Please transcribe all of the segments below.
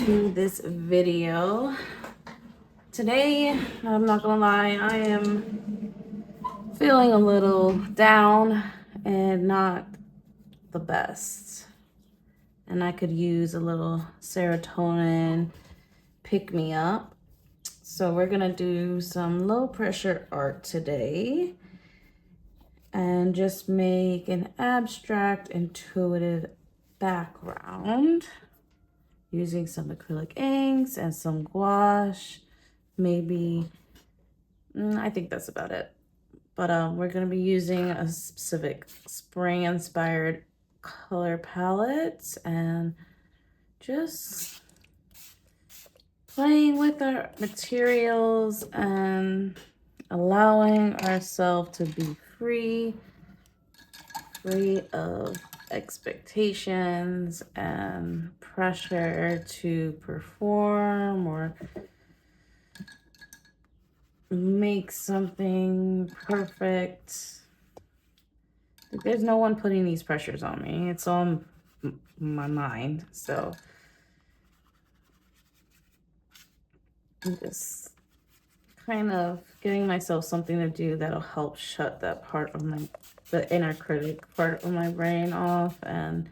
to this video. Today, I'm not gonna lie, I am feeling a little down and not the best. And I could use a little serotonin pick me up. So we're gonna do some low pressure art today and just make an abstract, intuitive background using some acrylic inks and some gouache. Maybe, I think that's about it. But we're gonna be using a specific spring-inspired color palette and just playing with our materials and allowing ourselves to be free of expectations and pressure to perform or make something perfect. There's no one putting these pressures on me. It's on my mind. So I'm just kind of giving myself something to do that'll help shut that part of the inner critic part of my brain off. And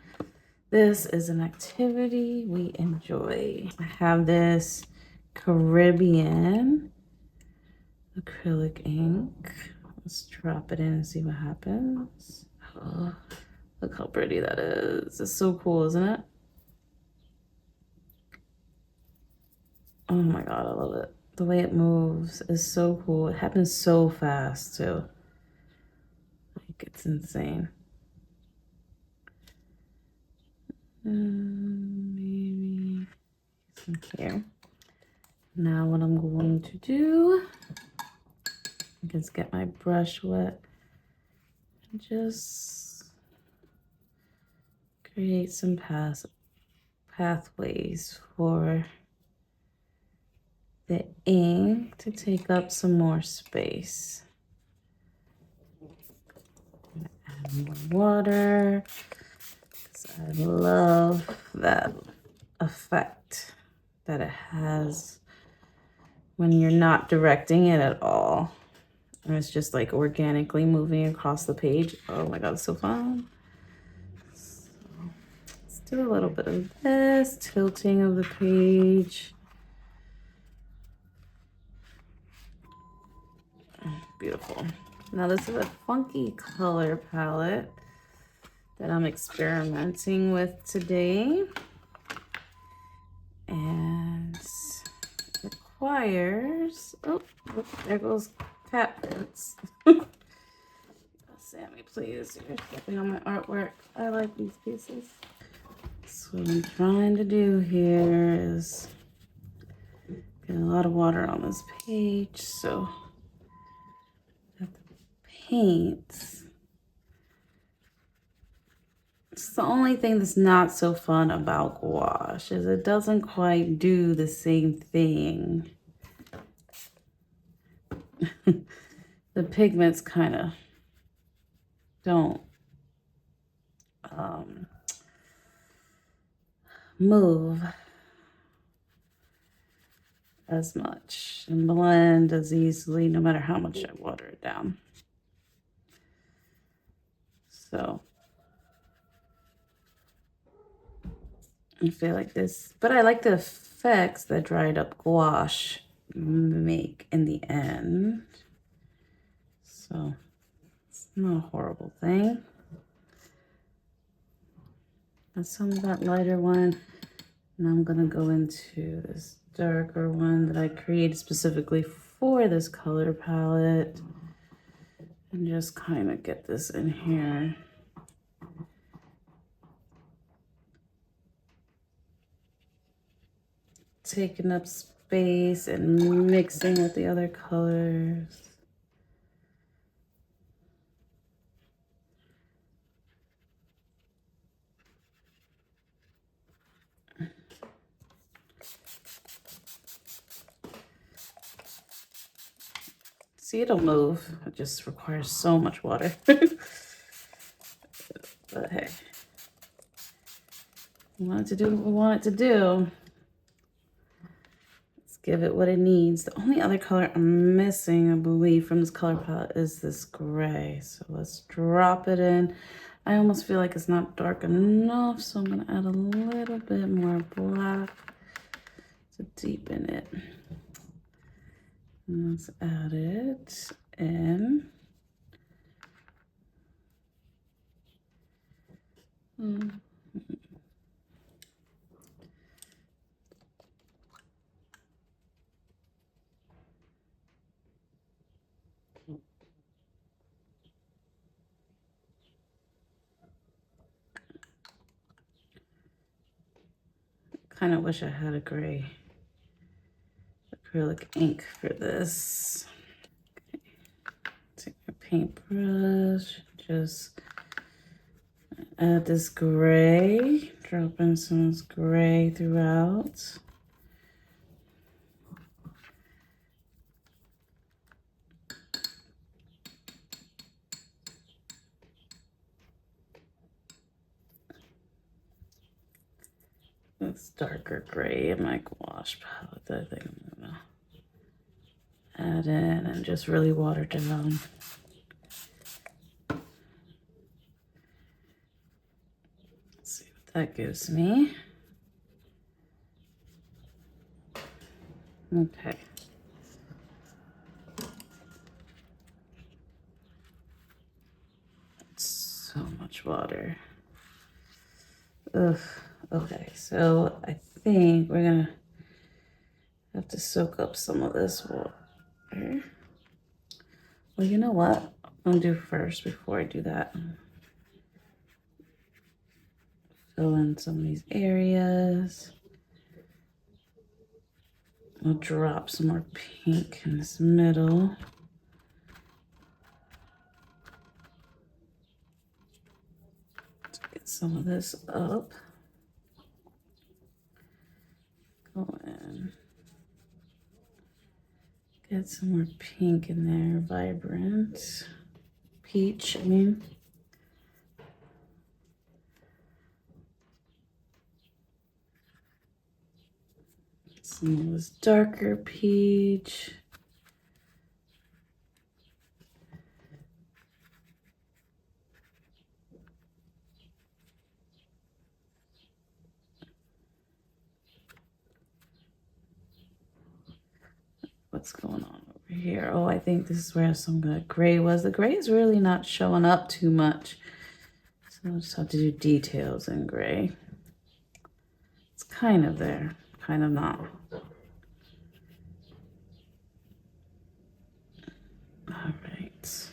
this is an activity we enjoy. I have this Caribbean acrylic ink. Let's drop it in and see what happens. Oh, look how pretty that is. It's so cool, isn't it? Oh my God, I love it. The way it moves is so cool. It happens so fast too. Like, it's insane. Maybe some here. Now what I'm going to do, just get my brush wet and just create some pathways for the ink to take up some more space. Add more water, because I love that effect that it has when you're not directing it at all. And it's just like organically moving across the page. Oh my God, it's so fun. So let's do a little bit of this, tilting of the page. Beautiful. Now this is a funky color palette that I'm experimenting with today. And it requires, oh, there goes cat prints. Sammy, please, you're stepping on my artwork. I like these pieces. So what I'm trying to do here is get a lot of water on this page, so that the paints. It's the only thing that's not so fun about gouache is it doesn't quite do the same thing. The pigments kind of don't move as much and blend as easily no matter how much I water it down. So I feel like this, but I like the effects that dried up gouache make in the end. So it's not a horrible thing. And some of that lighter one. And I'm gonna go into this darker one that I created specifically for this color palette. And just kind of get this in here. Taking up space and mixing with the other colors. See, it'll move. It just requires so much water. But hey, we want it to do what we want it to do. give it what it needs. The only other color I'm missing, I believe, from this color palette is this gray. So let's drop it in. I almost feel like it's not dark enough, so I'm gonna add a little bit more black to deepen it. And let's add it in. Kind of wish I had a gray acrylic ink for this. Okay. Take my paintbrush, just add this gray, drop in some of this gray throughout. This darker gray in my gouache palette that I think I'm gonna add in and just really water down. Let's see what that gives me. Okay. So much water. Ugh. Okay, so I think we're gonna have to soak up some of this water. Well, you know what I'm gonna do first before I do that? Fill in some of these areas. I'll drop some more pink in this middle. Let's get some of this up. Go in. Get some more pink in there, vibrant. Peach, I mean. Some of this darker peach. What's going on over here? Oh, I think this is where some of the gray was. The gray is really not showing up too much. So I'll just have to do details in gray. It's kind of there, kind of not. All right.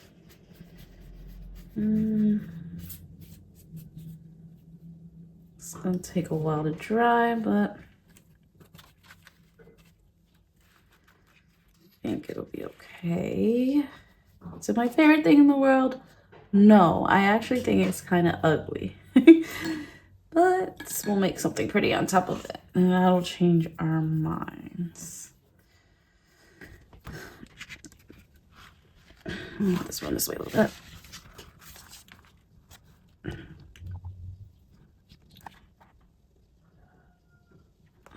It's gonna take a while to dry, but I think it'll be okay. Is it my favorite thing in the world? No, I actually think it's kind of ugly. But we'll make something pretty on top of it, and that'll change our minds. Let's run this way a little bit.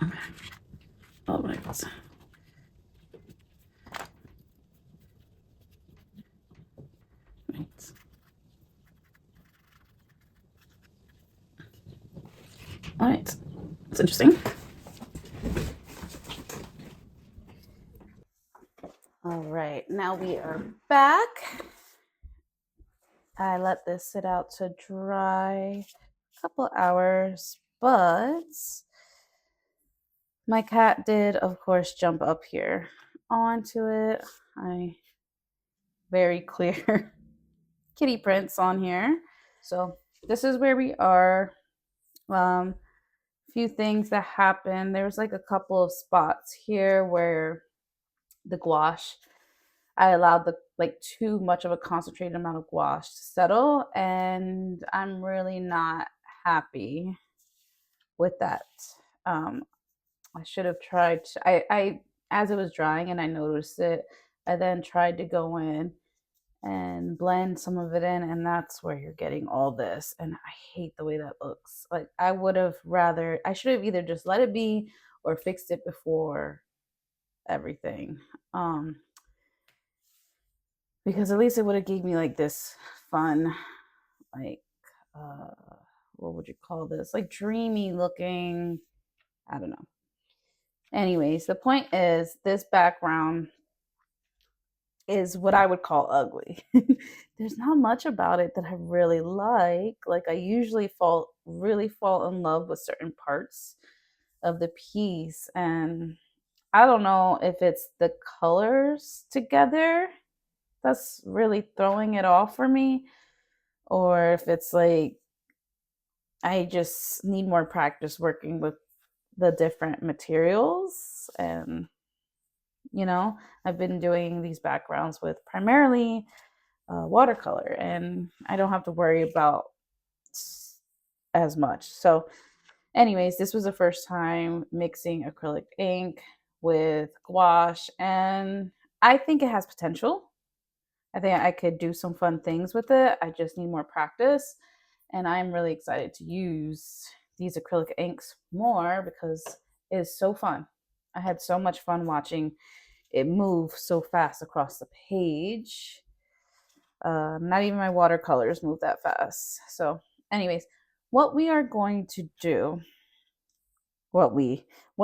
Okay. All right. All right, it's interesting. All right, now we are back. I let this sit out to dry a couple hours, but my cat did, of course, jump up here onto it. Very clear kitty prints on here. So this is where we are. Few things that happened. There was like a couple of spots here where the gouache, I allowed too much of a concentrated amount of gouache to settle, and I'm really not happy with that. I should have tried I as it was drying and I noticed it, I then tried to go in and blend some of it in, and that's where you're getting all this, and I hate the way that looks. Like I should have either just let it be or fixed it before everything. Because at least it would have gave me like this fun, like, uh, what would you call this? Like dreamy looking, I don't know. Anyways, the point is this background is what I would call ugly. There's not much about it that I really like. Like I usually really fall in love with certain parts of the piece, and I don't know if it's the colors together that's really throwing it off for me, or if it's like I just need more practice working with the different materials. And you know, I've been doing these backgrounds with primarily watercolor, and I don't have to worry about as much. So anyways, this was the first time mixing acrylic ink with gouache, and I think it has potential. I think I could do some fun things with it. I just need more practice, and I'm really excited to use these acrylic inks more because it is so fun. I had so much fun watching it move so fast across the page. Not even my watercolors move that fast. So, anyways, what we are going to do, what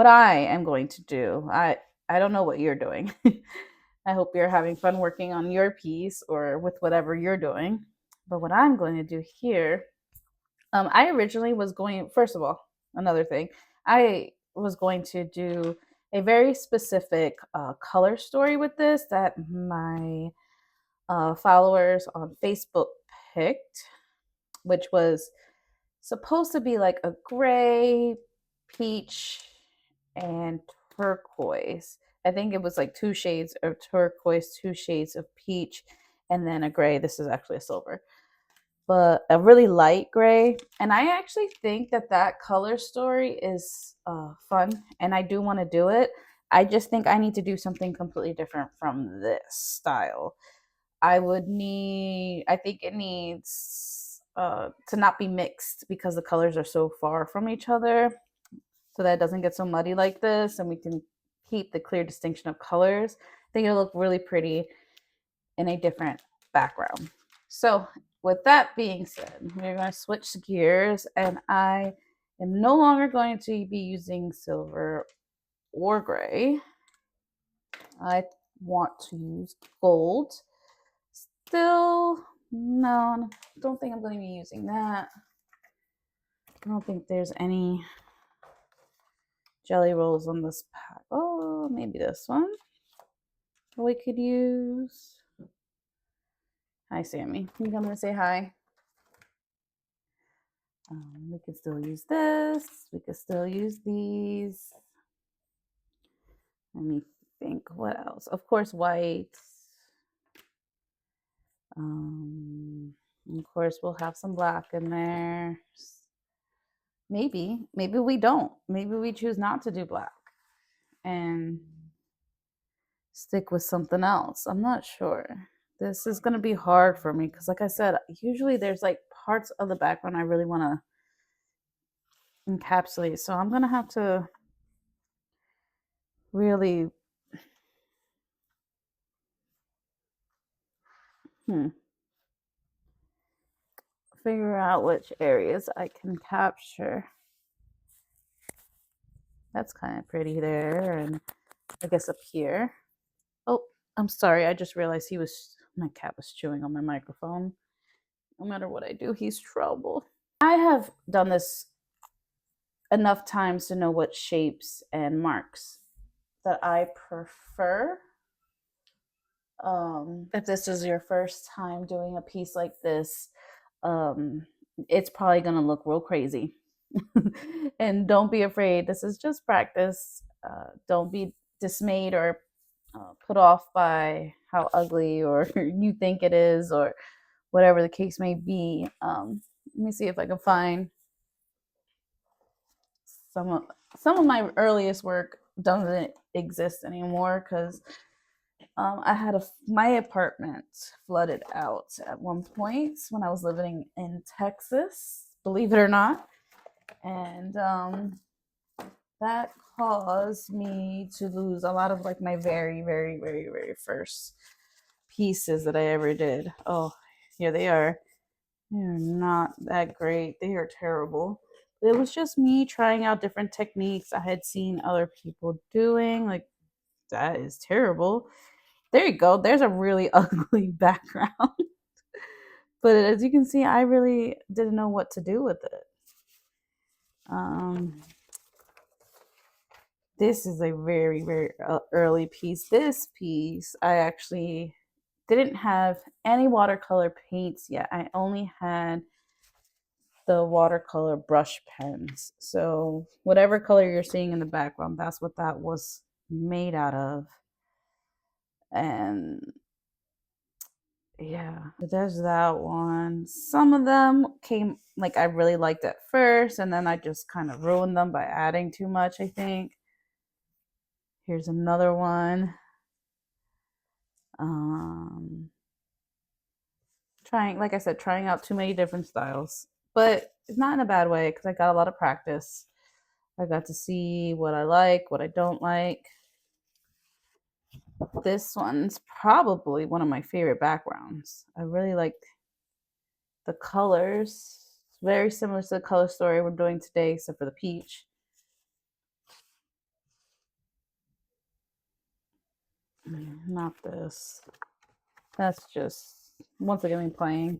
I am going to do, I don't know what you're doing. I hope you're having fun working on your piece or with whatever you're doing. But what I'm going to do here, I originally was going, first of all, another thing, I was going to do a very specific color story with this that my followers on Facebook picked, which was supposed to be like a gray, peach, and turquoise. I think it was like 2 shades of turquoise, 2 shades of peach, and then a gray. This is actually a silver, but a really light gray. And I actually think that that color story is fun, and I do want to do it. I just think I need to do something completely different from this style. I think it needs to not be mixed because the colors are so far from each other, so that it doesn't get so muddy like this, and we can keep the clear distinction of colors. I think it'll look really pretty in a different background. So with that being said, we're going to switch gears, and I am no longer going to be using silver or gray. I want to use gold. Still, no, I don't think I'm going to be using that. I don't think there's any jelly rolls on this pack. Oh, maybe this one we could use. Hi, Sammy. Can you come and say hi? We could still use this. We could still use these. Let me think. What else? Of course, white. Of course, we'll have some black in there. Maybe we don't. Maybe we choose not to do black and stick with something else. I'm not sure. This is going to be hard for me because, like I said, usually there's like parts of the background I really want to encapsulate. So I'm going to have to really figure out which areas I can capture. That's kind of pretty there. And I guess up here. Oh, I'm sorry. I just realized my cat was chewing on my microphone. No matter what I do, he's trouble. I have done this enough times to know what shapes and marks that I prefer. If this is your first time doing a piece like this, it's probably going to look real crazy. And don't be afraid. This is just practice. Don't be dismayed or put off by how ugly or you think it is or whatever the case may be. Let me see if I can find some of my earliest work doesn't exist anymore because I had my apartment flooded out at one point when I was living in Texas, believe it or not. And that caused me to lose a lot of like my very, very, very, very first pieces that I ever did. Oh, here they are. They are not that great. They are terrible. It was just me trying out different techniques I had seen other people doing. Like, that is terrible. There you go. There's a really ugly background. But as you can see, I really didn't know what to do with it. This is a very, very early piece. This piece, I actually didn't have any watercolor paints yet. I only had the watercolor brush pens. So whatever color you're seeing in the background, that's what that was made out of. And yeah, there's that one. Some of them came like I really liked at first, and then I just kind of ruined them by adding too much, I think. Here's another one. Trying, like I said, trying out too many different styles, but it's not in a bad way because I got a lot of practice. I got to see what I like, what I don't like. This one's probably one of my favorite backgrounds. I really like the colors. It's very similar to the color story we're doing today, except for the peach. Not this. That's just once again me playing.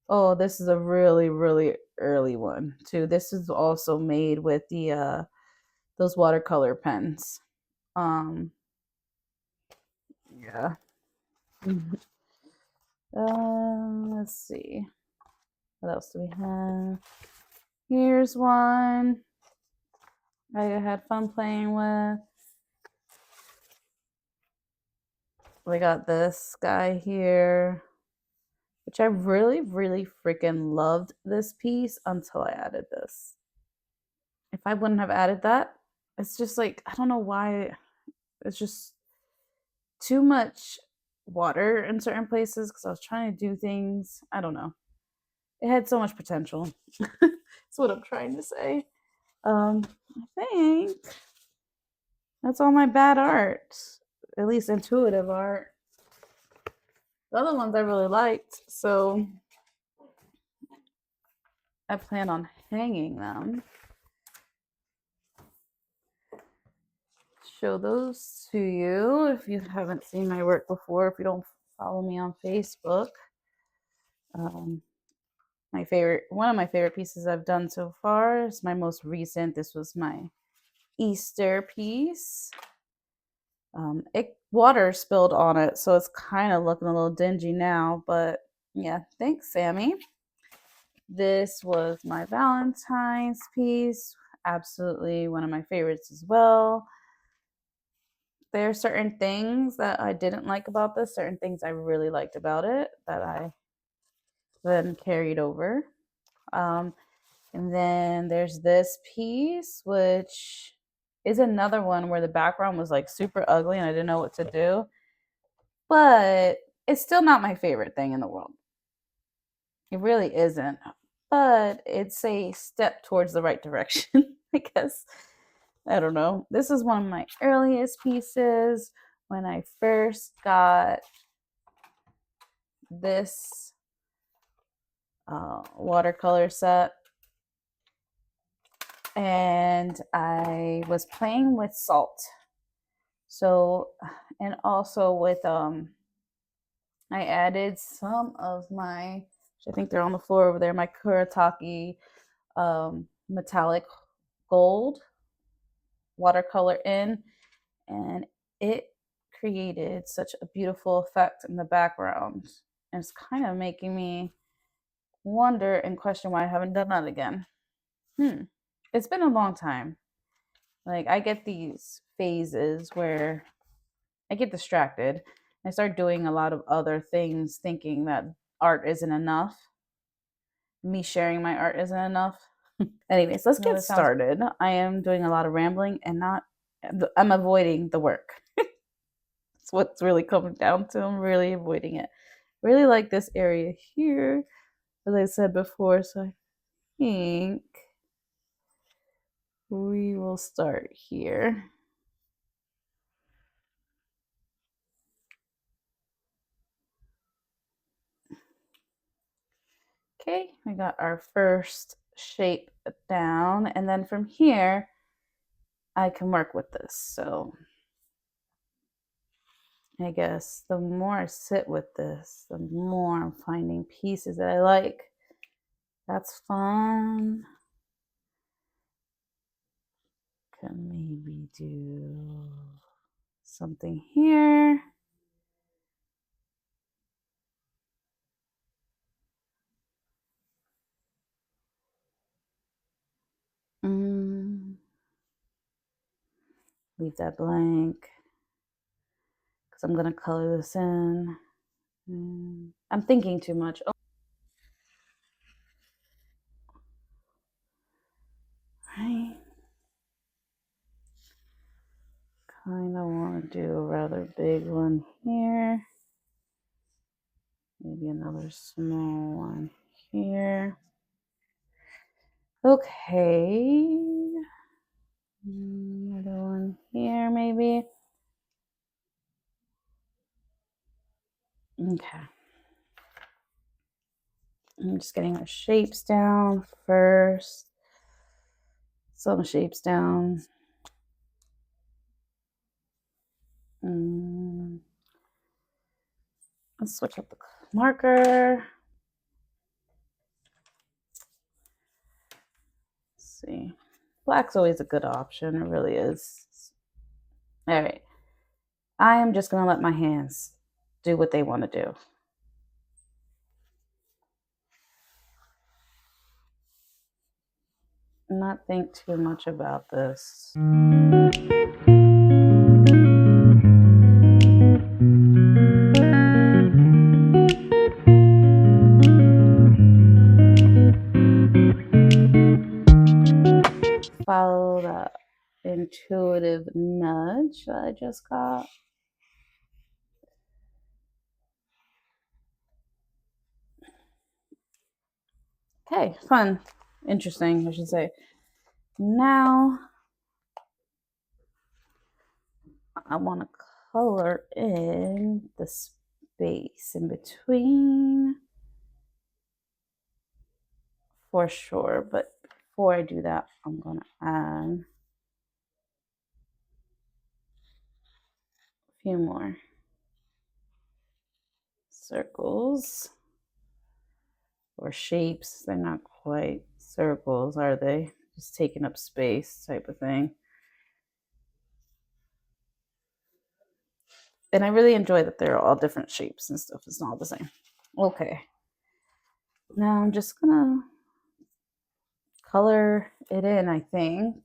Oh, this is a really, really early one too. This is also made with the those watercolor pens. Yeah. Let's see. What else do we have? Here's one I had fun playing with. We got this guy here, which I really, really freaking loved this piece until I added this. If I wouldn't have added that, it's just like, I don't know why, it's just too much water in certain places because I was trying to do things. I don't know. It had so much potential. That's what I'm trying to say. I think that's all my bad art, at least intuitive art. The other ones I really liked, so I plan on hanging them. Show those to you if you haven't seen my work before, if you don't follow me on Facebook. One of my favorite pieces I've done so far is my most recent. This was my Easter piece. Water spilled on it, so it's kind of looking a little dingy now, but yeah, thanks, Sammy. This was my Valentine's piece. Absolutely one of my favorites as well. There are certain things that I didn't like about this, certain things I really liked about it that I then carried over. And then there's this piece, which is another one where the background was like super ugly and I didn't know what to do. But it's still not my favorite thing in the world. It really isn't. But it's a step towards the right direction, I guess. I don't know. This is one of my earliest pieces when I first got this watercolor set. And I was playing with salt. So, and also with, I added some of my, I think they're on the floor over there, my Kuretake metallic gold watercolor in, and it created such a beautiful effect in the background. And it's kind of making me wonder and question why I haven't done that again. It's been a long time. Like, I get these phases where I get distracted. I start doing a lot of other things thinking that art isn't enough. Me sharing my art isn't enough. Anyways, let's get started. I am doing a lot of rambling and I'm avoiding the work. That's what's really coming down to. I'm really avoiding it. Really like this area here, as I said before. So I think we will start here. Okay, we got our first shape down, and then from here I can work with this. So I guess the more I sit with this, the more I'm finding pieces that I like. That's fun. Can maybe do something here. Leave that blank because I'm going to color this in. I'm thinking too much. Oh. Right. Kind of want to do a rather big one here. Maybe another small one here. Okay. Another one here, maybe. Okay. I'm just getting our shapes down first. Some shapes down. Let's switch up the marker. Let's see. Black's always a good option. It really is. All right. I am just going to let my hands do what they want to do. Not think too much about this. Follow that intuitive nudge that I just got. Okay, fun. Interesting, I should say. Now, I want to color in the space in between for sure. But before I do that, I'm going to add a few more circles or shapes. They're not quite circles, are they? Just taking up space type of thing. And I really enjoy that they're all different shapes and stuff. It's not all the same. Okay. Now I'm just gonna color it in, I think.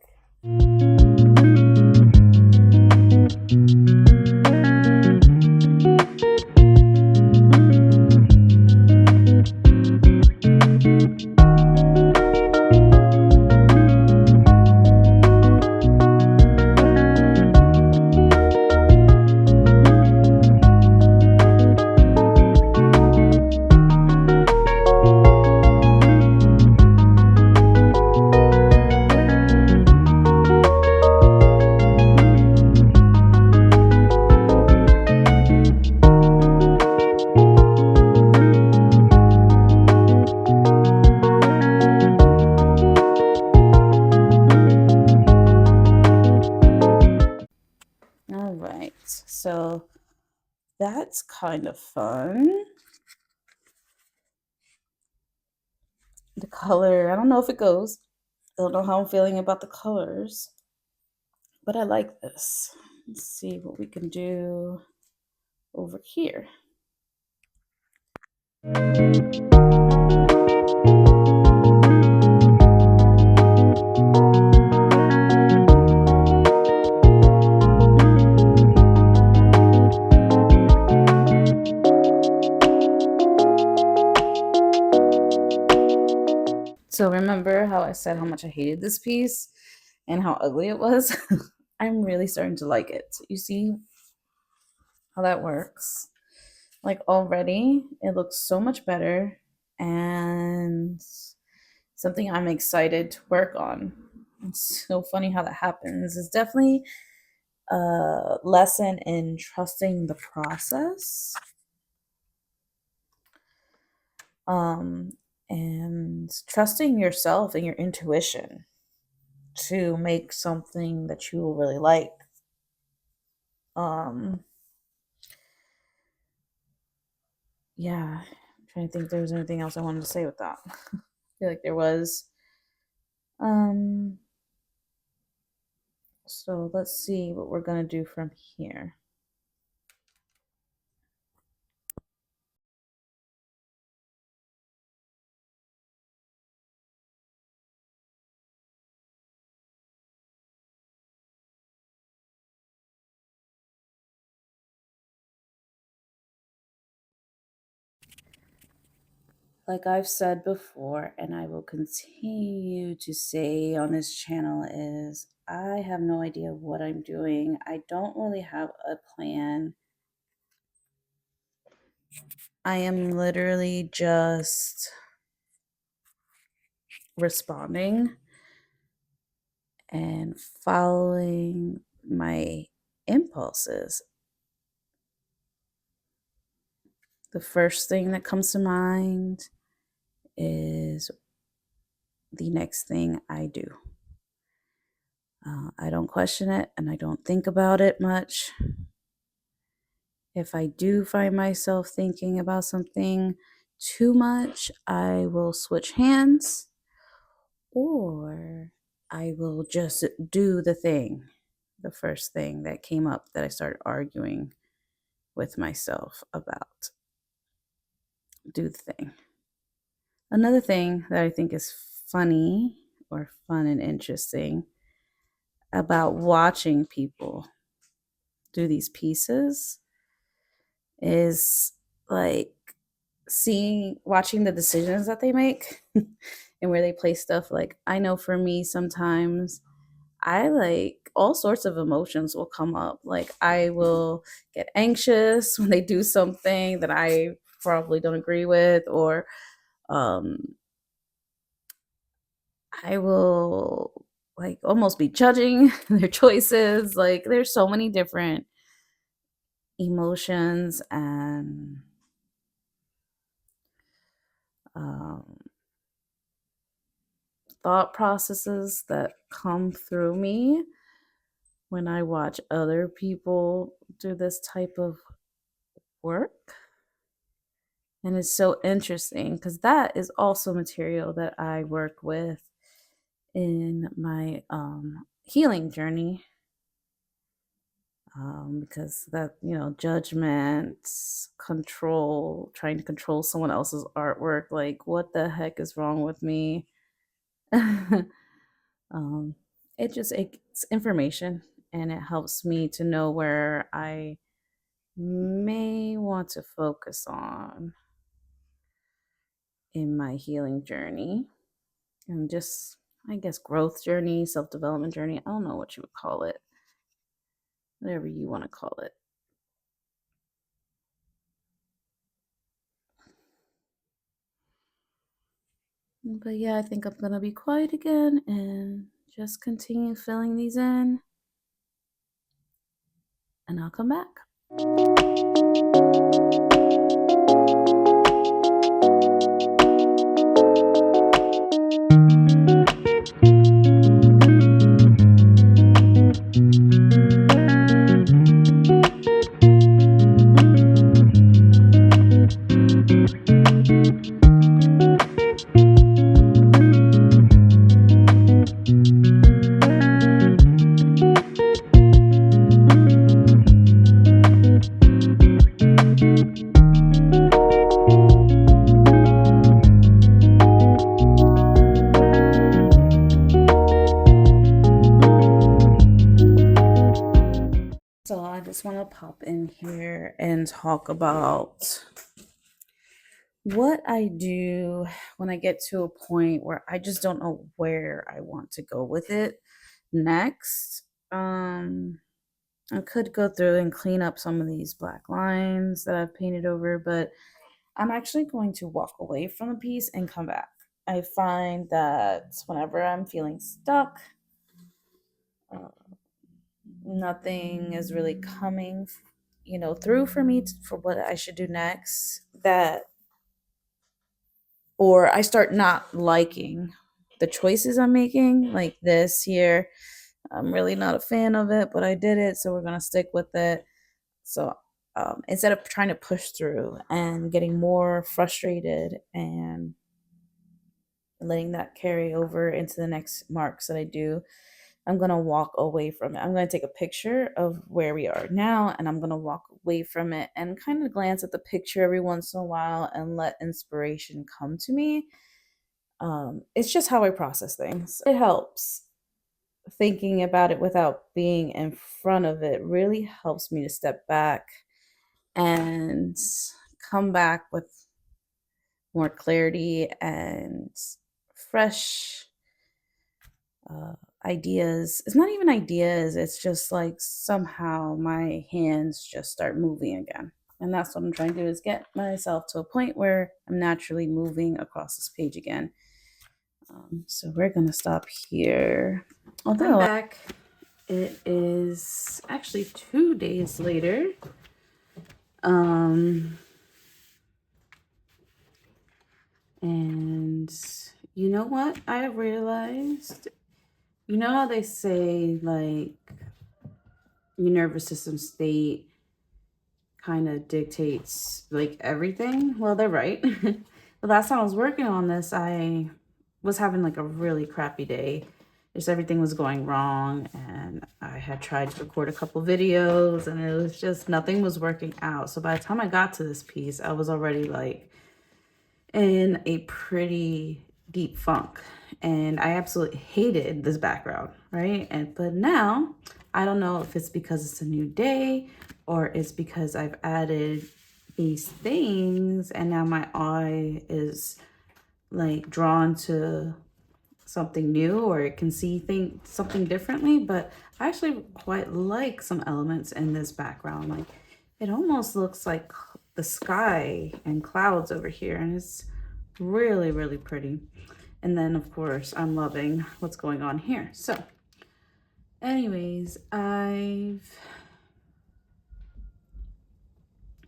All right, so that's kind of fun. The color, I don't know if it goes. I don't know how I'm feeling about the colors, but I like this. Let's see what we can do over here. So remember how I said how much I hated this piece and how ugly it was? I'm really starting to like it. You see how that works? Like already, it looks so much better and something I'm excited to work on. It's so funny how that happens. It's definitely a lesson in trusting the process, um, and trusting yourself and your intuition to make something that you really like. Um, yeah, I'm trying to think if there was anything else I wanted to say with that. I feel like there was. Um, so let's see what we're gonna do from here. Like I've said before, and I will continue to say on this channel, is I have no idea what I'm doing. I don't really have a plan. I am literally just responding and following my impulses. The first thing that comes to mind is the next thing I do. I don't question it and I don't think about it much. If I do find myself thinking about something too much, I will switch hands or I will just do the thing, the first thing that came up that I started arguing with myself about. Do the thing. Another thing that I think is funny or fun and interesting about watching people do these pieces is like watching the decisions that they make and where they place stuff. Like, I know for me, sometimes I like all sorts of emotions will come up. Like, I will get anxious when they do something that I probably don't agree with, or um, I will like almost be judging their choices. Like, there's so many different emotions and um, thought processes that come through me when I watch other people do this type of work. And it's so interesting because that is also material that I work with in my healing journey. Because that, judgment, control, trying to control someone else's artwork, like, what the heck is wrong with me? um, it's information and it helps me to know where I may want to focus on in my healing journey and just, I guess, growth journey, self-development journey. I don't know what you would call it, whatever you want to call it. But yeah, I think I'm gonna be quiet again and just continue filling these in, and I'll come back. So I just want to pop in here and talk about what I do when I get to a point where I just don't know where I want to go with it next. I could go through and clean up some of these black lines that I've painted over, but I'm actually going to walk away from the piece and come back. I find that whenever I'm feeling stuck, Nothing is really coming, through for me for what I should do next. Or I start not liking the choices I'm making, like this here. I'm really not a fan of it, but I did it, so we're gonna stick with it. So instead of trying to push through and getting more frustrated and letting that carry over into the next marks that I do, I'm going to walk away from it. I'm going to take a picture of where we are now, and I'm going to walk away from it and kind of glance at the picture every once in a while and let inspiration come to me. It's just how I process things. It helps. Thinking about it without being in front of it really helps me to step back and come back with more clarity and fresh uh, ideas. It's not even ideas, it's just like somehow my hands just start moving again. And that's what I'm trying to do, is get myself to a point where I'm naturally moving across this page again. So we're gonna stop here. I'm Although back. It is actually 2 days later. And you know what I realized? You know how they say, like, your nervous system state kind of dictates, like, everything? Well, they're right. The last time I was working on this, I was having, like, a really crappy day. Just everything was going wrong, and I had tried to record a couple videos, and it was just nothing was working out. So by the time I got to this piece, I was already, like, in a pretty deep funk, and I absolutely hated this background, right? But now I don't know if it's because it's a new day or it's because I've added these things and now my eye is like drawn to something new, or it can see something differently. But I actually quite like some elements in this background. Like, it almost looks like the sky and clouds over here, and it's really, really pretty. And then of course I'm loving what's going on here. So anyways, I've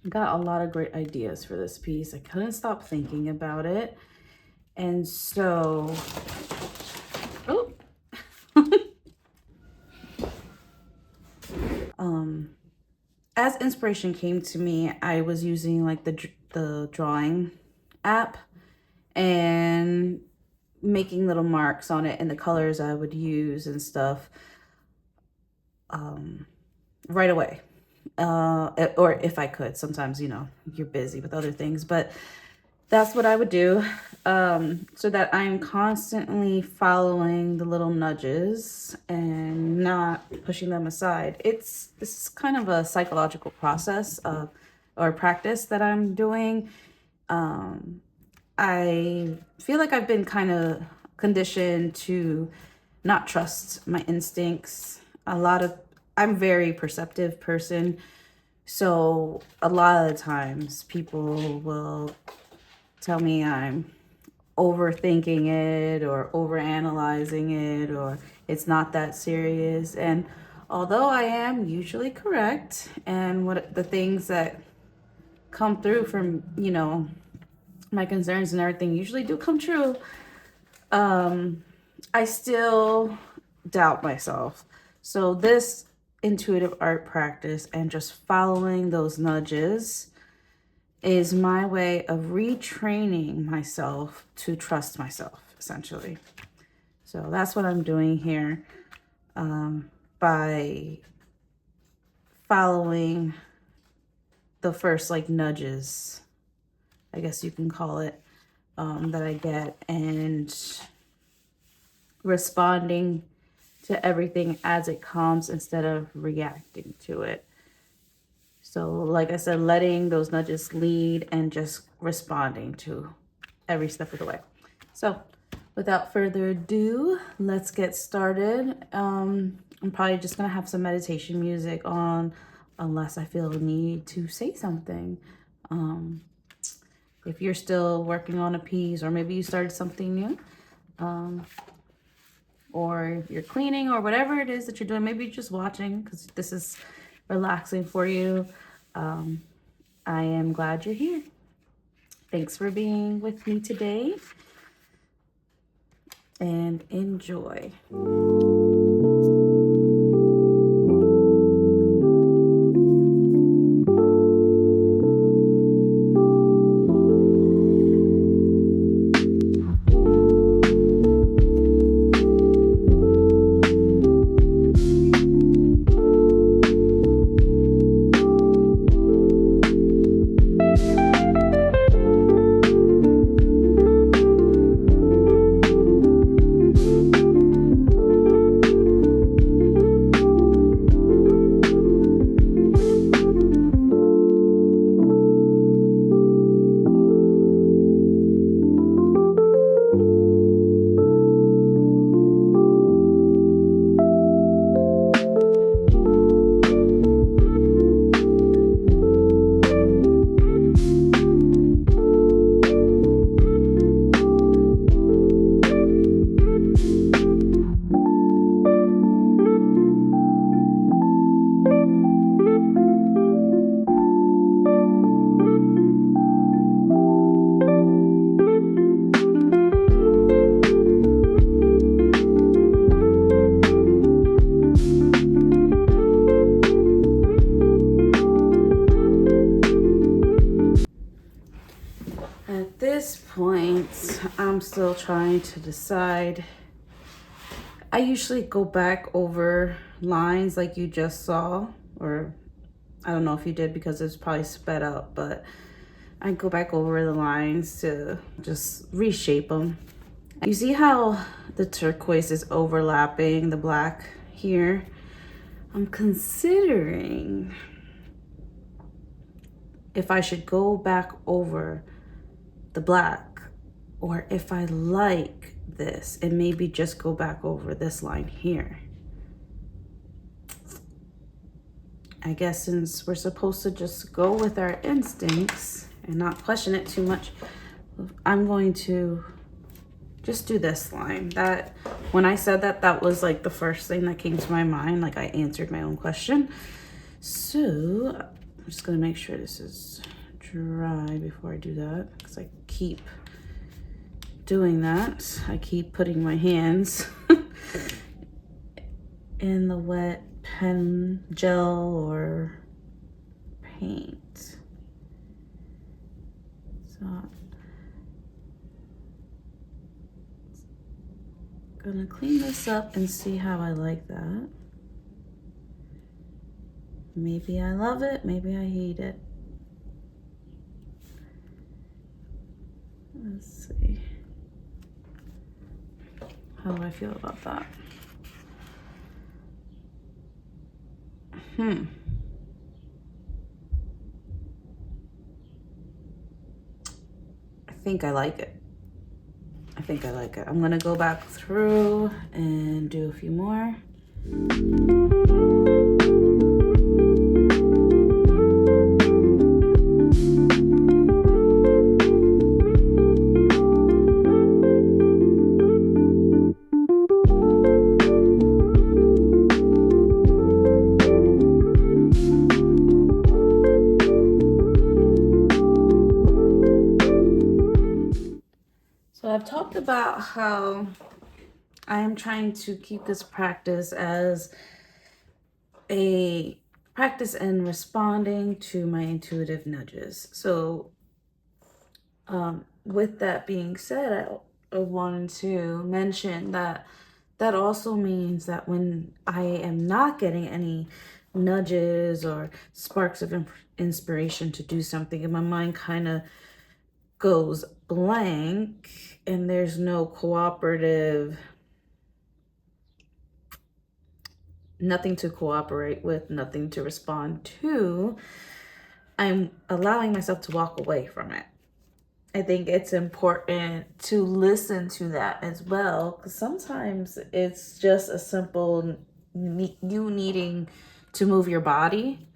got a lot of great ideas for this piece. I couldn't stop thinking about it. And so, oh, as inspiration came to me, I was using like the drawing app and making little marks on it and the colors I would use and stuff right away. Or if I could. Sometimes, you're busy with other things, but that's what I would do, so that I'm constantly following the little nudges and not pushing them aside. This is kind of a psychological process or practice that I'm doing. I feel like I've been kind of conditioned to not trust my instincts. I'm a very perceptive person. So a lot of the times people will tell me I'm overthinking it or overanalyzing it, or it's not that serious. And although I am usually correct, and what the things that come through from, my concerns and everything usually do come true, I still doubt myself. So this intuitive art practice and just following those nudges is my way of retraining myself to trust myself, essentially. So that's what I'm doing here, by following the first like nudges, I guess you can call it, that I get, and responding to everything as it comes instead of reacting to it. So, like I said, letting those nudges lead and just responding to every step of the way. So, without further ado, let's get started. I'm probably just gonna have some meditation music on, unless I feel a need to say something. If you're still working on a piece, or maybe you started something new, or if you're cleaning or whatever it is that you're doing. Maybe you're just watching because this is relaxing for you. I am glad you're here. Thanks for being with me today, and enjoy. At this point, I'm still trying to decide. I usually go back over lines like you just saw, or I don't know if you did because it's probably sped up, but I go back over the lines to just reshape them. You see how the turquoise is overlapping the black here? I'm considering if I should go back over the black, or if I like this and maybe just go back over this line here. I guess since we're supposed to just go with our instincts and not question it too much, I'm going to just do this line. That when I said that, that was like the first thing that came to my mind. Like I answered my own question. So I'm just gonna make sure this is dry before I do that, because I keep doing that. I keep putting my hands in the wet pen, gel, or paint. So I'm gonna clean this up and see how I like that. Maybe I love it, maybe I hate it. Let's see. How do I feel about that? I think I like it. I think I like it. I'm gonna go back through and do a few more. So I've talked about how I am trying to keep this practice as a practice in responding to my intuitive nudges. So with that being said, I wanted to mention that that also means that when I am not getting any nudges or sparks of inspiration to do something, and my mind kind of goes blank and there's no cooperative, nothing to cooperate with, nothing to respond to, I'm allowing myself to walk away from it. I think it's important to listen to that as well, because sometimes it's just a simple you needing to move your body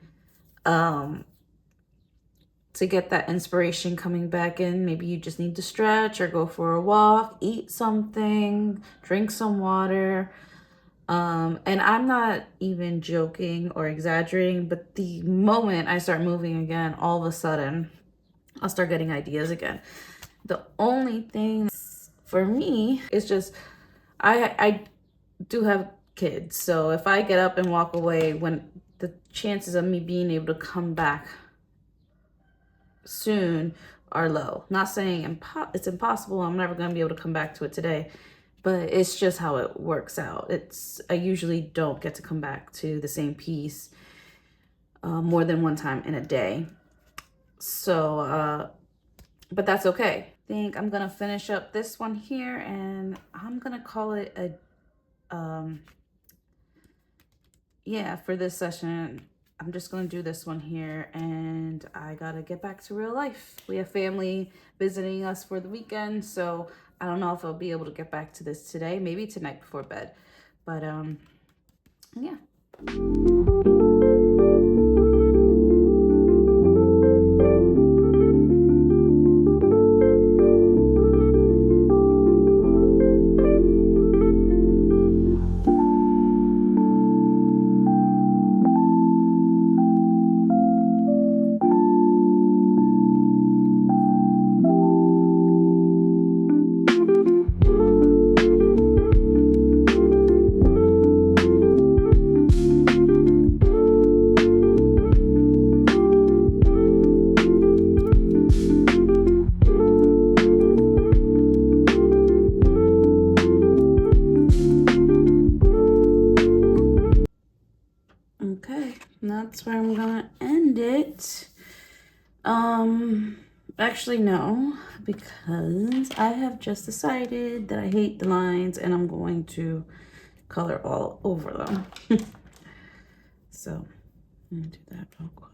to get that inspiration coming back in. Maybe you just need to stretch or go for a walk, eat something, drink some water. And I'm not even joking or exaggerating, but the moment I start moving again, all of a sudden, I'll start getting ideas again. The only thing for me is just, I do have kids. So if I get up and walk away, when the chances of me being able to come back soon are low. Not saying it's impossible. I'm never going to be able to come back to it today, but it's just how it works out. I usually don't get to come back to the same piece more than one time in a day. So, but that's okay. I think I'm going to finish up this one here, and I'm going to call it for this session, I'm just going to do this one here, and I got to get back to real life. We have family visiting us for the weekend, so I don't know if I'll be able to get back to this today, maybe tonight before bed. But yeah. Okay, that's where I'm gonna end it. Actually no, because I have just decided that I hate the lines and I'm going to color all over them. So I'm gonna do that real quick.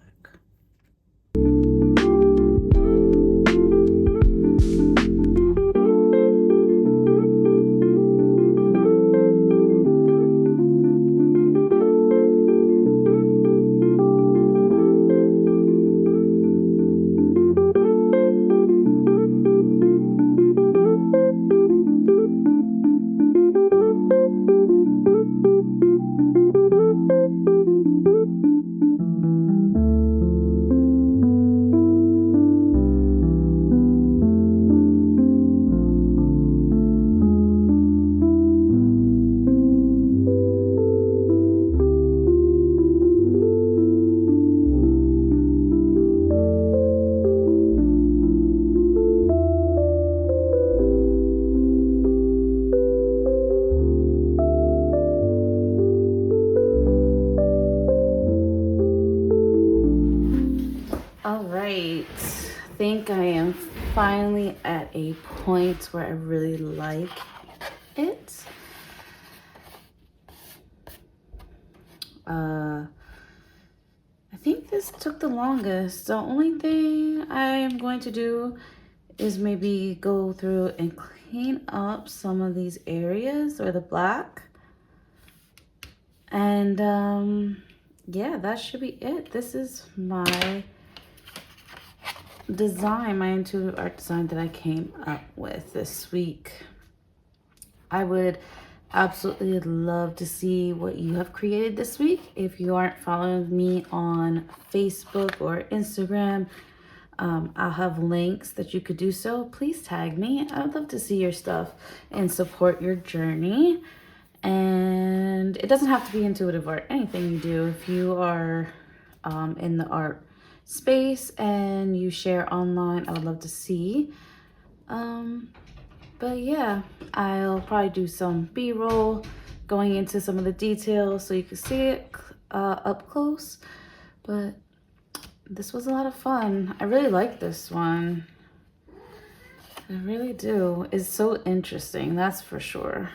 All right, I think I am finally at a point where I really like it. I think this took the longest. The only thing I am going to do is maybe go through and clean up some of these areas or the black. And yeah, that should be it. This is my design, my intuitive art design that I came up with this week. I would absolutely love to see what you have created this week. If you aren't following me on Facebook or Instagram, I'll have links that you could do so. Please tag me. I would love to see your stuff and support your journey. And it doesn't have to be intuitive art. Anything you do, if you are in the art space and you share online, I would love to see. But yeah, I'll probably do some B-roll going into some of the details so you can see it up close. But this was a lot of fun. I really like this one. I really do. It's so interesting, that's for sure.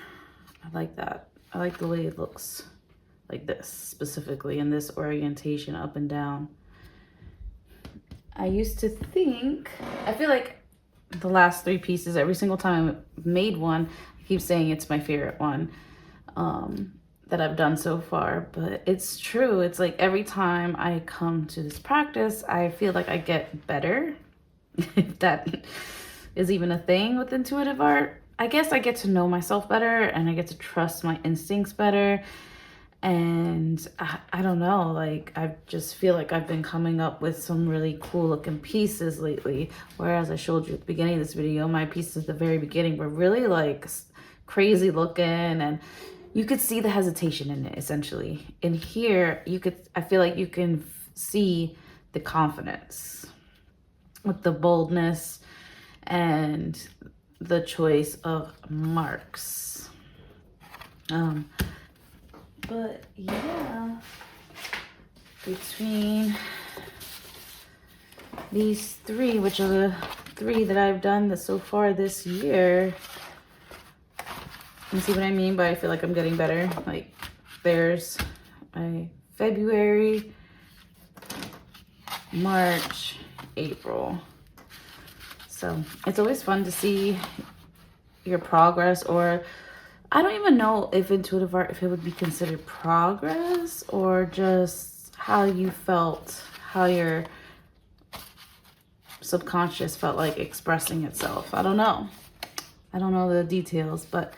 I like that. I like the way it looks like this, specifically in this orientation up and down. I used to think, I feel like the last three pieces, every single time I made one, I keep saying it's my favorite one. that I've done so far, but it's true. It's like every time I come to this practice, I feel like I get better, if that is even a thing with intuitive art. I guess I get to know myself better and I get to trust my instincts better. And I don't know, like I just feel like I've been coming up with some really cool looking pieces lately. Whereas I showed you at the beginning of this video, my pieces at the very beginning were really like crazy looking, and you could see the hesitation in it essentially. In here, I feel like you can see the confidence with the boldness and the choice of marks. But yeah, between these three, which are the three that I've done so far this year, you see what I mean by I feel like I'm getting better? Like there's a February, March, April. So it's always fun to see your progress, or I don't even know if intuitive art, if it would be considered progress or just how you felt, how your subconscious felt like expressing itself. I don't know. I don't know the details, but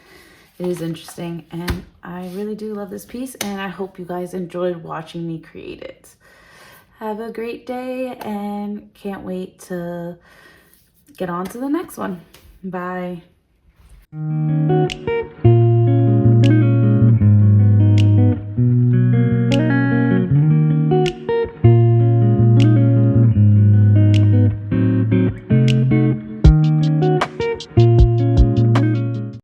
it is interesting, and I really do love this piece, and I hope you guys enjoyed watching me create it. Have a great day, and can't wait to get on to the next one. Bye.